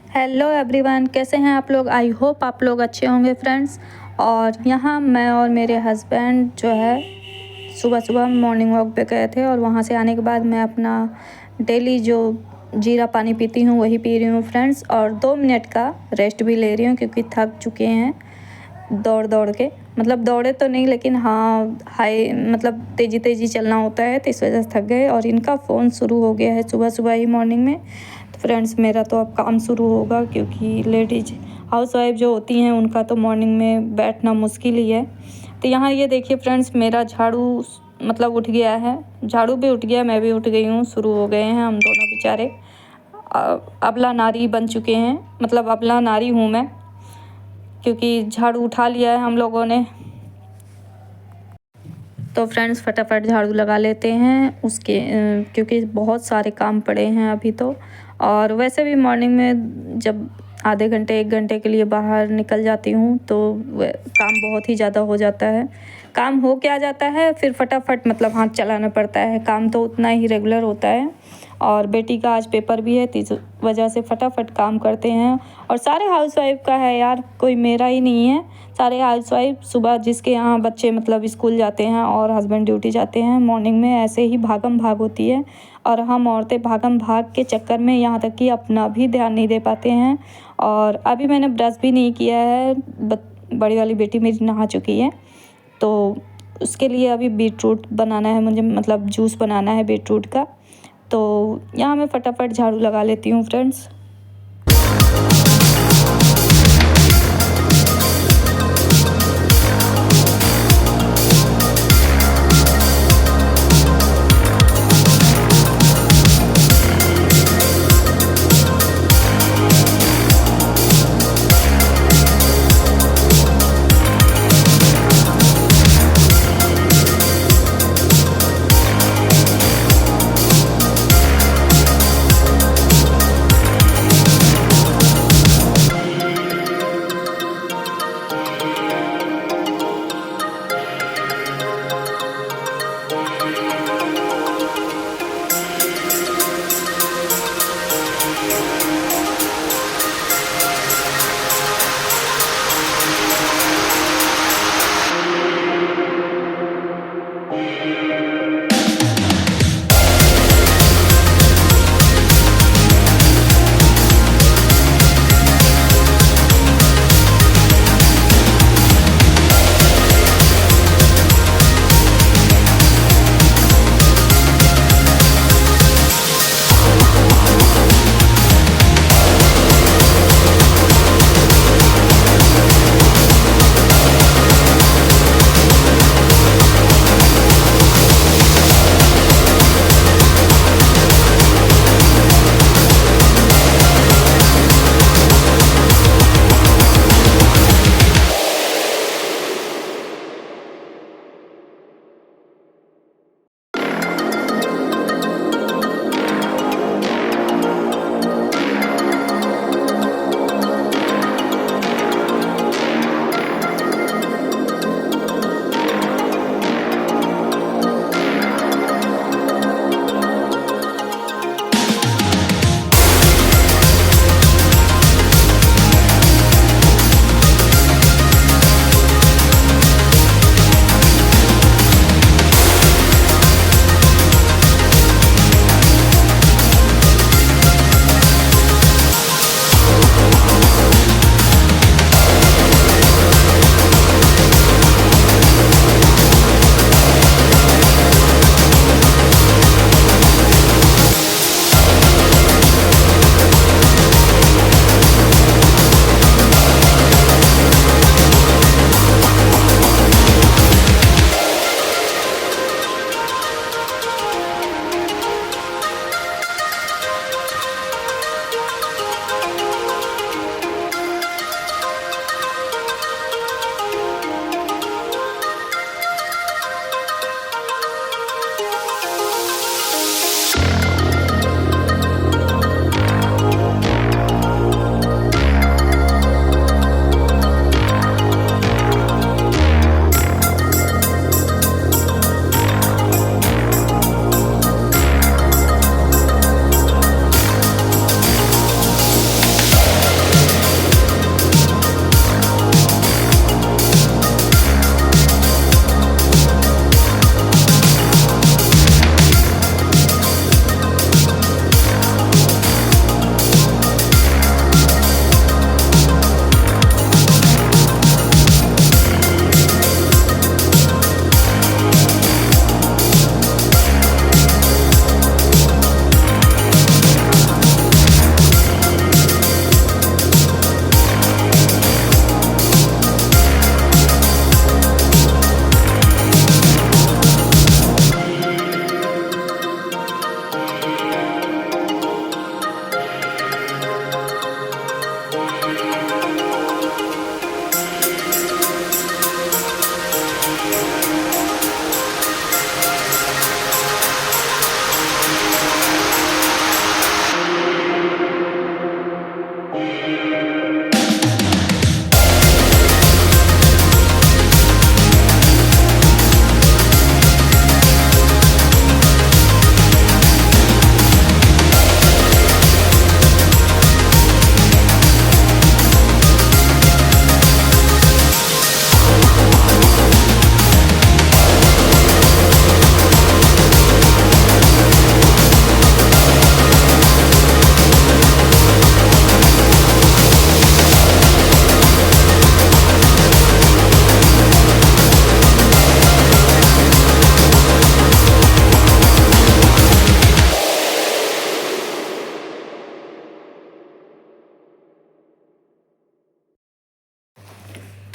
Hello everyone, कैसे हैं आप लोग। आई होप आप लोग अच्छे होंगे फ्रेंड्स। और यहाँ मैं और मेरे हस्बैंड जो है सुबह सुबह मॉर्निंग वॉक पे गए थे और वहाँ से आने के बाद मैं अपना डेली जो जीरा पानी पीती हूँ वही पी रही हूँ फ्रेंड्स। और 2 मिनट का रेस्ट भी ले रही हूँ क्योंकि थक चुके हैं दौड़ दौड़ के। मतलब दौड़े तो नहीं, लेकिन हाँ हाई मतलब तेज़ी तेज़ी चलना होता है तो इस वजह से थक गए। और इनका फ़ोन शुरू हो गया है सुबह सुबह ही मॉर्निंग में। तो फ्रेंड्स मेरा तो अब काम शुरू होगा क्योंकि लेडीज हाउसवाइफ जो होती हैं उनका तो मॉर्निंग में बैठना मुश्किल ही है। तो यहाँ ये देखिए फ्रेंड्स, मेरा झाड़ू मतलब उठ गया है, झाड़ू भी उठ गया, मैं भी उठ गई हूँ। शुरू हो गए हैं हम दोनों बेचारे, अबला नारी बन चुके हैं। मतलब अबला नारी हूँ मैं क्योंकि झाड़ू उठा लिया है हम लोगों ने। तो फ्रेंड्स फटाफट झाड़ू लगा लेते हैं उसके क्योंकि बहुत सारे काम पड़े हैं अभी तो। और वैसे भी मॉर्निंग में जब आधे घंटे 1 घंटे के लिए बाहर निकल जाती हूँ तो काम बहुत ही ज़्यादा हो जाता है। काम हो क्या जाता है फिर फटाफट मतलब हाथ चलाना पड़ता है। काम तो उतना ही रेगुलर होता है और बेटी का आज पेपर भी है तो इस वजह से फटाफट काम करते हैं। और सारे हाउसवाइफ का है यार, कोई मेरा ही नहीं है। सारे हाउसवाइफ सुबह जिसके यहाँ बच्चे मतलब स्कूल जाते हैं और हस्बैंड ड्यूटी जाते हैं, मॉर्निंग में ऐसे ही भागम भाग होती है। और हम औरतें भागम भाग के चक्कर में यहाँ तक कि अपना भी ध्यान नहीं दे पाते हैं। और अभी मैंने ब्रश भी नहीं किया है, बड़ी वाली बेटी मेरी नहा चुकी है तो उसके लिए अभी बीटरूट बनाना है मुझे, मतलब जूस बनाना है बीटरूट का। तो यहाँ मैं फटाफट झाड़ू लगा लेती हूँ फ्रेंड्स।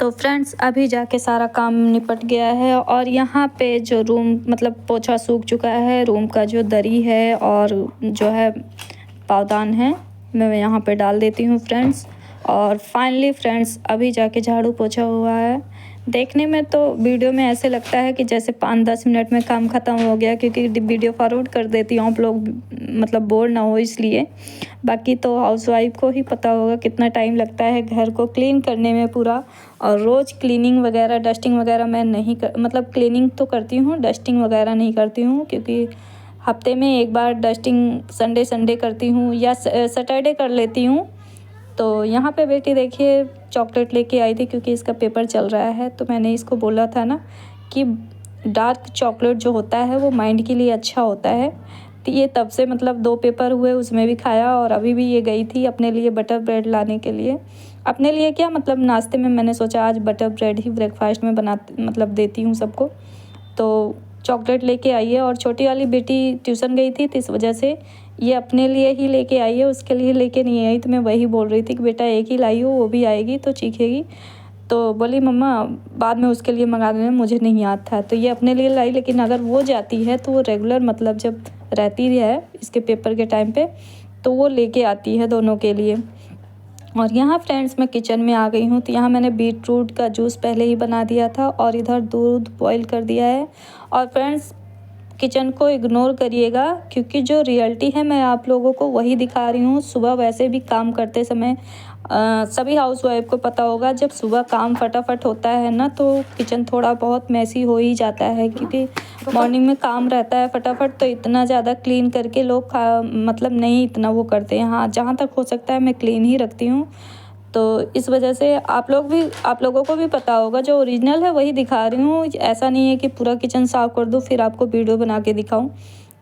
तो फ्रेंड्स अभी जाके सारा काम निपट गया है और यहाँ पे जो रूम मतलब पोछा सूख चुका है, रूम का जो दरी है और जो है पावदान है मैं यहाँ पे डाल देती हूँ फ्रेंड्स। और फाइनली फ्रेंड्स अभी जाके झाड़ू पोछा हुआ है। देखने में तो वीडियो में ऐसे लगता है कि जैसे 5-10 मिनट में काम ख़त्म हो गया, क्योंकि वीडियो फॉरवर्ड कर देती हूँ आप लोग मतलब बोर ना हो इसलिए। बाकी तो हाउसवाइफ को ही पता होगा कितना टाइम लगता है घर को क्लीन करने में पूरा। और रोज़ क्लीनिंग वगैरह डस्टिंग वगैरह मैं नहीं मतलब क्लीनिंग तो करती हूँ, डस्टिंग वगैरह नहीं करती हूँ, क्योंकि हफ्ते में एक बार डस्टिंग संडे करती हूँ या सैटरडे कर लेती हूँ। तो यहाँ पे बेटी देखिए चॉकलेट लेके आई थी, क्योंकि इसका पेपर चल रहा है। तो मैंने इसको बोला था ना कि डार्क चॉकलेट जो होता है वो माइंड के लिए अच्छा होता है। तो ये तब से मतलब 2 पेपर हुए उसमें भी खाया, और अभी भी ये गई थी अपने लिए बटर ब्रेड लाने के लिए। अपने लिए क्या मतलब नाश्ते में मैंने सोचा आज बटर ब्रेड ही ब्रेकफास्ट में मतलब देती हूँ सबको। तो चॉकलेट लेके आई है, और छोटी वाली बेटी ट्यूशन गई थी तो इस वजह से ये अपने लिए ही लेके आई है, उसके लिए लेके नहीं आई। तो मैं वही बोल रही थी कि बेटा एक ही लाई हो, वो भी आएगी तो चीखेगी। तो बोली मम्मा बाद में उसके लिए मंगा देना, मुझे नहीं याद था। तो ये अपने लिए लाई, लेकिन अगर वो जाती है तो वो रेगुलर मतलब जब रहती है इसके पेपर के टाइम पे तो वो लेके आती है दोनों के लिए। और यहाँ फ्रेंड्स मैं किचन में आ गई हूँ। तो यहाँ मैंने बीट रूट का जूस पहले ही बना दिया था और इधर दूध बॉईल कर दिया है। और फ्रेंड्स किचन को इग्नोर करिएगा, क्योंकि जो रियलिटी है मैं आप लोगों को वही दिखा रही हूँ। सुबह वैसे भी काम करते समय सभी हाउसवाइफ को पता होगा, जब सुबह काम फटाफट होता है ना तो किचन थोड़ा बहुत मैसी हो ही जाता है, क्योंकि मॉर्निंग में काम रहता है फटाफट। तो इतना ज़्यादा क्लीन करके लोग मतलब नहीं इतना वो करते हैं। हाँ, जहाँ तक हो सकता है मैं क्लीन ही रखती हूँ। तो इस वजह से आप लोगों को भी पता होगा, जो ओरिजिनल है वही दिखा रही हूँ। ऐसा नहीं है कि पूरा किचन साफ़ कर दूँ फिर आपको वीडियो बना के दिखाऊँ।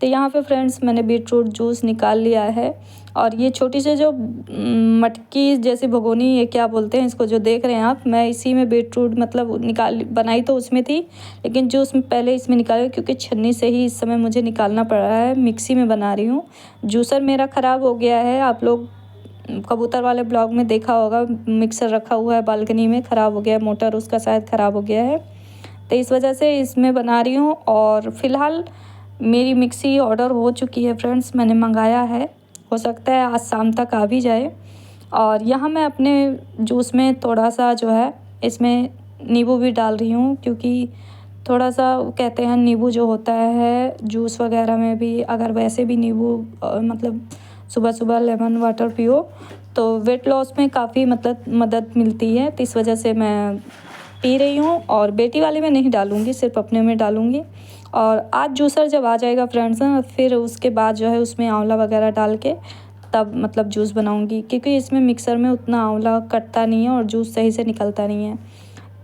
तो यहाँ पे फ्रेंड्स मैंने बीट रूट जूस निकाल लिया है। और ये छोटी सी जो मटकी जैसी भगोनी, ये क्या बोलते हैं इसको जो देख रहे हैं आप, मैं इसी में बीट रूट मतलब बनाई तो उसमें थी, लेकिन जूस में पहले इसमें निकाला, क्योंकि छन्नी से ही इस समय मुझे निकालना पड़ रहा है। मिक्सी में बना रही हूँ। जूसर मेरा ख़राब हो गया है, आप लोग कबूतर वाले ब्लॉग में देखा होगा। मिक्सर रखा हुआ है बालकनी में, ख़राब हो गया है, मोटर उसका शायद ख़राब हो गया है। तो इस वजह से इसमें बना रही हूँ। और फ़िलहाल मेरी मिक्सी ऑर्डर हो चुकी है फ्रेंड्स, मैंने मंगाया है, हो सकता है आज शाम तक आ भी जाए। और यहाँ मैं अपने जूस में थोड़ा सा जो है इसमें नींबू भी डाल रही हूँ, क्योंकि थोड़ा सा कहते हैं नींबू जो होता है जूस वगैरह में भी, अगर वैसे भी नींबू मतलब सुबह सुबह लेमन वाटर पियो तो वेट लॉस में काफ़ी मतलब मदद मिलती है। तो इस वजह से मैं पी रही हूँ। और बेटी वाले में नहीं डालूँगी, सिर्फ अपने में डालूँगी। और आज जूसर जब आ जाएगा फ्रेंड्स फिर उसके बाद जो है उसमें आंवला वगैरह डाल के तब मतलब जूस बनाऊँगी, क्योंकि इसमें मिक्सर में उतना आंवला कटता नहीं है और जूस सही से निकलता नहीं है।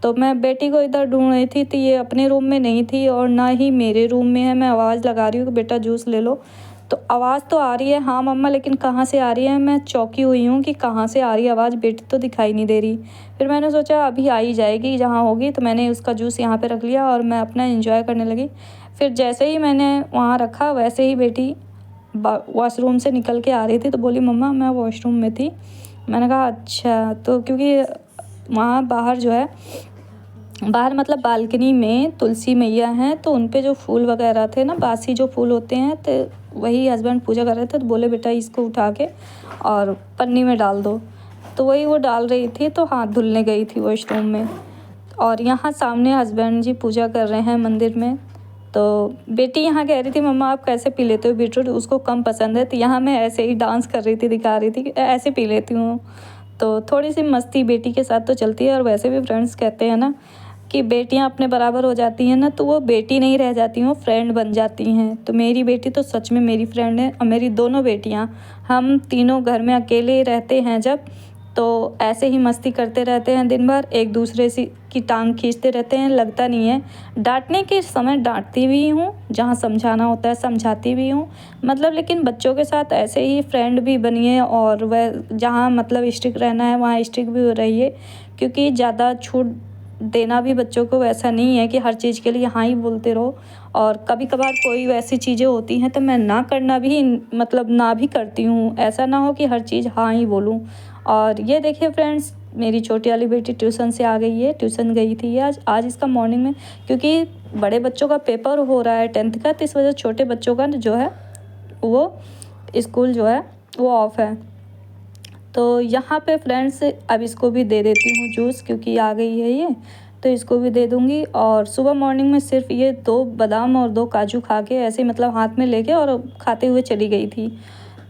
तो मैं बेटी को इधर ढूंढ रही थी, तो ये अपने रूम में नहीं थी और ना ही मेरे रूम में है। मैं आवाज़ लगा रही हूँ कि बेटा जूस ले लो, तो आवाज़ तो आ रही है हाँ मम्मा, लेकिन कहाँ से आ रही है मैं चौंकी हुई हूँ कि कहाँ से आ रही है आवाज़, बेटी तो दिखाई नहीं दे रही। फिर मैंने सोचा अभी आ ही जाएगी जहाँ होगी। तो मैंने उसका जूस यहाँ पे रख लिया और मैं अपना एंजॉय करने लगी। फिर जैसे ही मैंने वहाँ रखा वैसे ही बेटी वॉशरूम से निकल के आ रही थी, तो बोली मम्मा मैं वॉशरूम में थी। मैंने कहा अच्छा। तो क्योंकि वहाँ बाहर जो है बाहर मतलब बालकनी में तुलसी मैया हैं, तो उन पे जो फूल वगैरह थे ना, बासी जो फूल होते हैं, तो वही हस्बैंड पूजा कर रहे थे। तो बोले बेटा इसको उठा के और पन्नी में डाल दो। तो वही वो डाल रही थी, तो हाथ धुलने गई थी वॉशरूम में। और यहाँ सामने हस्बैंड जी पूजा कर रहे हैं मंदिर में। तो बेटी यहाँ कह रही थी मम्मा आप कैसे पी लेते हो बीटरूट, उसको कम पसंद है। तो यहाँ मैं ऐसे ही डांस कर रही थी, दिखा रही थी कि ऐसे पी लेती हूँ। तो थोड़ी सी मस्ती बेटी के साथ तो चलती है। और वैसे भी फ्रेंड्स कहते हैं ना कि बेटियां अपने बराबर हो जाती हैं ना, तो वो बेटी नहीं रह जाती हैं, वो फ्रेंड बन जाती हैं। तो मेरी बेटी तो सच में मेरी फ्रेंड है। और मेरी दोनों बेटियां, हम तीनों घर में अकेले रहते हैं जब, तो ऐसे ही मस्ती करते रहते हैं दिन भर, एक दूसरे से की टांग खींचते रहते हैं, लगता नहीं है। डांटने के समय डांटती भी हूँ, जहाँ समझाना होता है समझाती भी हूँ मतलब। लेकिन बच्चों के साथ ऐसे ही फ्रेंड भी बनिए, और वह जहाँ मतलब स्ट्रिक्ट रहना है वहाँ स्ट्रिक्ट भी रहिए, क्योंकि ज़्यादा छूट देना भी बच्चों को वैसा नहीं है कि हर चीज़ के लिए हाँ ही बोलते रहो, और कभी कभार कोई वैसी चीज़ें होती हैं तो मैं ना करना भी मतलब ना भी करती हूँ, ऐसा ना हो कि हर चीज़ हाँ ही बोलूँ। और ये देखिए फ्रेंड्स, मेरी छोटी वाली बेटी ट्यूशन से आ गई है, ट्यूशन गई थी आज आज इसका मॉर्निंग में, क्योंकि बड़े बच्चों का पेपर हो रहा है 10th का, तो इस वजह छोटे बच्चों का जो है वो स्कूल जो है वो ऑफ है। तो यहाँ पे फ्रेंड्स अब इसको भी दे देती हूँ जूस, क्योंकि आ गई है ये, तो इसको भी दे दूँगी। और सुबह मॉर्निंग में सिर्फ ये 2 बादाम और 2 काजू खा के ऐसे ही मतलब हाथ में लेके और खाते हुए चली गई थी।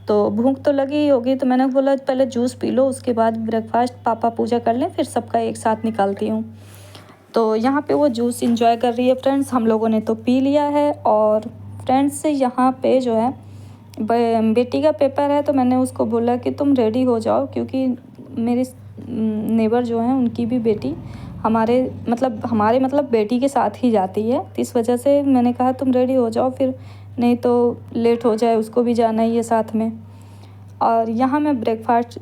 तो भूख तो लगी ही होगी, तो मैंने बोला पहले जूस पी लो, उसके बाद ब्रेकफास्ट, पापा पूजा कर लें, फिर सबका एक साथ निकालती हूँ। तो यहाँ पे वो जूस इंजॉय कर रही है फ्रेंड्स, हम लोगों ने तो पी लिया है। और फ्रेंड्स यहाँ पे जो है बेटी का पेपर है, तो मैंने उसको बोला कि तुम रेडी हो जाओ, क्योंकि मेरे नेबर जो हैं उनकी भी बेटी हमारे मतलब बेटी के साथ ही जाती है, तो इस वजह से मैंने कहा तुम रेडी हो जाओ, फिर नहीं तो लेट हो जाए, उसको भी जाना ही है साथ में। और यहाँ मैं ब्रेकफास्ट,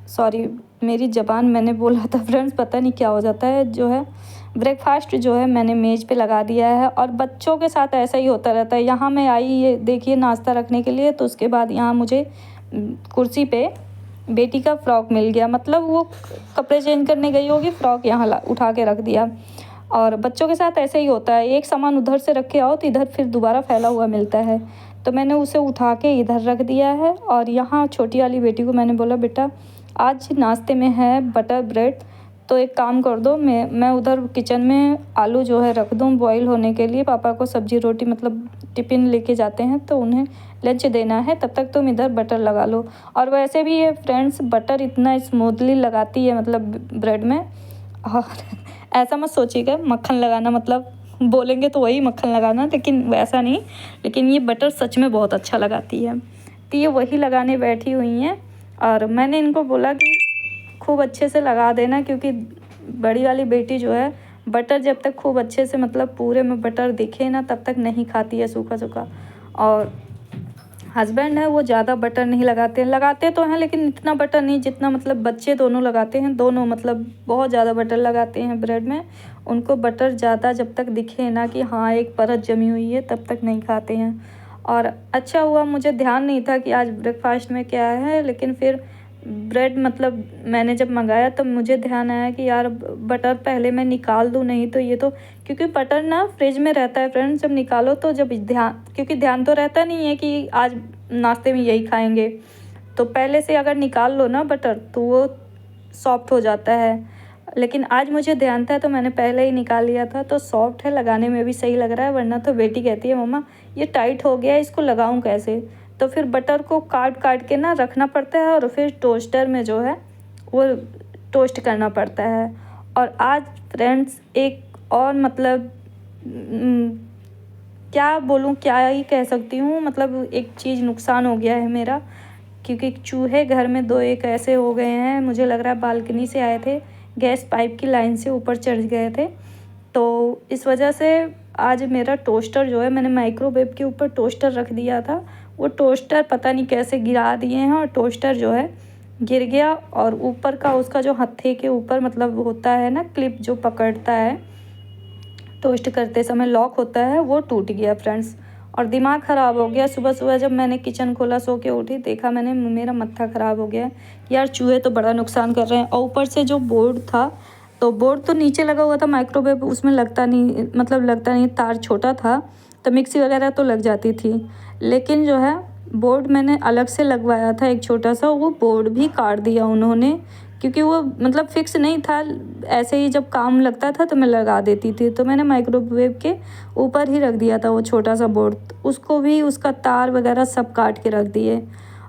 सॉरी मेरी ज़बान, मैंने बोला था फ्रेंड्स, पता नहीं क्या हो जाता है, जो है ब्रेकफास्ट जो है मैंने मेज़ पे लगा दिया है। और बच्चों के साथ ऐसा ही होता रहता है। यहाँ मैं आई, ये देखिए नाश्ता रखने के लिए, तो उसके बाद यहाँ मुझे कुर्सी पे बेटी का फ़्रॉक मिल गया, मतलब वो कपड़े चेंज करने गई होगी, फ़्रॉक यहाँ उठा के रख दिया। और बच्चों के साथ ऐसे ही होता है, एक सामान उधर से रख के आओ तो इधर फिर दोबारा फैला हुआ मिलता है, तो मैंने उसे उठा के इधर रख दिया है। और यहाँ छोटी वाली बेटी को मैंने बोला बेटा आज नाश्ते में है बटर ब्रेड, तो एक काम कर दो, मैं उधर किचन में आलू जो है रख दूँ बॉईल होने के लिए, पापा को सब्जी रोटी मतलब टिफ़िन लेके जाते हैं तो उन्हें लंच देना है, तब तक तुम इधर बटर लगा लो। और वैसे भी ये फ्रेंड्स बटर इतना स्मूथली लगाती है मतलब ब्रेड में, और ऐसा मत सोचिएगा मक्खन लगाना मतलब बोलेंगे तो वही मक्खन लगाना, लेकिन वैसा नहीं, लेकिन ये बटर सच में बहुत अच्छा लगाती है। तो ये वही लगाने बैठी हुई हैं, और मैंने इनको बोला कि खूब अच्छे से लगा देना, क्योंकि बड़ी वाली बेटी जो है बटर जब तक खूब अच्छे से मतलब पूरे में बटर दिखे ना तब तक नहीं खाती है सूखा सूखा। और हस्बैंड है वो ज़्यादा बटर नहीं लगाते हैं, लगाते तो हैं लेकिन इतना बटर नहीं जितना मतलब बच्चे दोनों लगाते हैं, दोनों मतलब बहुत ज़्यादा बटर लगाते हैं ब्रेड में। उनको बटर ज़्यादा जब तक दिखे ना कि हाँ एक परत जमी हुई है तब तक नहीं खाते हैं। और अच्छा हुआ मुझे ध्यान नहीं था कि आज ब्रेकफास्ट में क्या है, लेकिन फिर ब्रेड मतलब मैंने जब मंगाया तो मुझे ध्यान आया कि यार बटर पहले मैं निकाल दूँ, नहीं तो ये तो, क्योंकि बटर ना फ्रिज में रहता है फ्रेंड्स, जब निकालो तो जब क्योंकि ध्यान तो रहता नहीं है कि आज नाश्ते में यही खाएंगे, तो पहले से अगर निकाल लो ना बटर तो वो सॉफ्ट हो जाता है। लेकिन आज मुझे ध्यान था तो मैंने पहले ही निकाल लिया था, तो सॉफ्ट है, लगाने में भी सही लग रहा है। वरना तो बेटी कहती है मम्मा ये टाइट हो गया है, इसको लगाऊं कैसे, तो फिर बटर को काट काट के ना रखना पड़ता है और फिर टोस्टर में जो है वो टोस्ट करना पड़ता है। और आज फ्रेंड्स एक और मतलब क्या बोलूँ, क्या ही कह सकती हूँ, मतलब एक चीज़ नुकसान हो गया है मेरा, क्योंकि चूहे घर में 2 एक ऐसे हो गए हैं, मुझे लग रहा है बालकनी से आए थे, गैस पाइप की लाइन से ऊपर चढ़ गए थे। तो इस वजह से आज मेरा टोस्टर जो है, मैंने माइक्रोवेव के ऊपर टोस्टर रख दिया था, वो टोस्टर पता नहीं कैसे गिरा दिए हैं, और टोस्टर जो है गिर गया, और ऊपर का उसका जो हत्थे के ऊपर मतलब होता है ना क्लिप जो पकड़ता है टोस्ट करते समय लॉक होता है, वो टूट गया फ्रेंड्स। और दिमाग ख़राब हो गया, सुबह सुबह जब मैंने किचन खोला, सो के उठी, देखा मैंने, मेरा मत्था ख़राब हो गया यार, चूहे तो बड़ा नुकसान कर रहे हैं। और ऊपर से जो बोर्ड था, तो बोर्ड तो नीचे लगा हुआ था माइक्रोवेव, उसमें लगता नहीं, तार छोटा था तो मिक्सी वगैरह तो लग जाती थी, लेकिन जो है बोर्ड मैंने अलग से लगवाया था एक छोटा सा, वो बोर्ड भी काट दिया उन्होंने, क्योंकि वो मतलब फिक्स नहीं था, ऐसे ही जब काम लगता था तो मैं लगा देती थी, तो मैंने माइक्रोवेव के ऊपर ही रख दिया था वो छोटा सा बोर्ड, उसको भी उसका तार वगैरह सब काट के रख दिए।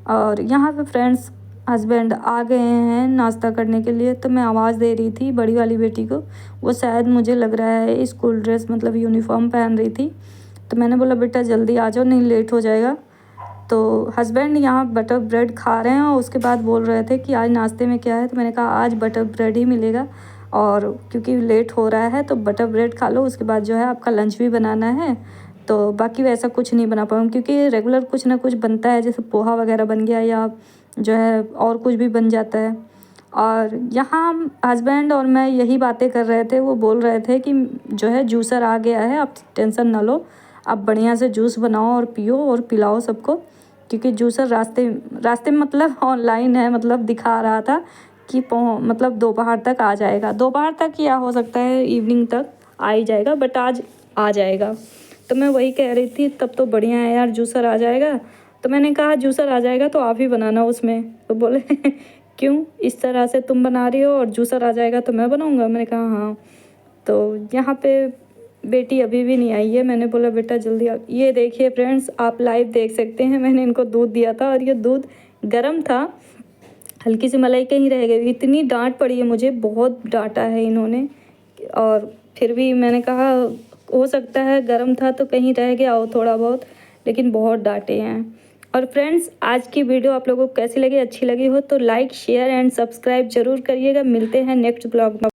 और यहाँ पे फ्रेंड्स हस्बैंड आ गए हैं नाश्ता करने के लिए, तो मैं आवाज़ दे रही थी बड़ी वाली बेटी को, वो शायद मुझे लग रहा है स्कूल ड्रेस मतलब यूनिफॉर्म पहन रही थी, तो मैंने बोला बेटा जल्दी आ जाओ नहीं लेट हो जाएगा। तो हस्बैंड यहाँ बटर ब्रेड खा रहे हैं और उसके बाद बोल रहे थे कि आज नाश्ते में क्या है, तो मैंने कहा आज बटर ब्रेड ही मिलेगा, और क्योंकि लेट हो रहा है तो बटर ब्रेड खा लो, उसके बाद जो है आपका लंच भी बनाना है, तो बाकी वैसा कुछ नहीं बना पाऊँ, क्योंकि रेगुलर कुछ ना कुछ बनता है, जैसे पोहा वगैरह बन गया या जो है और कुछ भी बन जाता है। और यहाँ हस्बैंड और मैं यही बातें कर रहे थे। वो बोल रहे थे कि जो है जूसर आ गया है, आप टेंशन ना लो, आप बढ़िया से जूस बनाओ और पियो और पिलाओ सबको, क्योंकि जूसर रास्ते में मतलब ऑनलाइन है, मतलब दिखा रहा था कि मतलब दोपहर तक आ जाएगा। दोपहर तक या हो सकता है इवनिंग तक आ ही जाएगा, बट आज आ जाएगा। तो मैं वही कह रही थी, तब तो बढ़िया है यार, जूसर आ जाएगा। तो मैंने कहा जूसर आ जाएगा तो आप ही बनाना उसमें। तो बोले क्यों, इस तरह से तुम बना रही हो और जूसर आ जाएगा तो मैं बनाऊंगा। मैंने कहा हाँ। तो यहाँ पे बेटी अभी भी नहीं आई है। मैंने बोला बेटा जल्दी आ। ये देखिए फ्रेंड्स, आप लाइव देख सकते हैं, मैंने इनको दूध दिया था और ये दूध गर्म था, हल्की सी मलाई कहीं रह गई। इतनी डांट पड़ी है मुझे, बहुत डांटा है इन्होंने। और फिर भी मैंने कहा हो सकता है गर्म था तो कहीं रह गया हो थोड़ा बहुत, लेकिन बहुत डांटे हैं। और फ्रेंड्स, आज की वीडियो आप लोगों को कैसी लगी, अच्छी लगी हो तो लाइक शेयर एंड सब्सक्राइब जरूर करिएगा। मिलते हैं नेक्स्ट ब्लॉग में।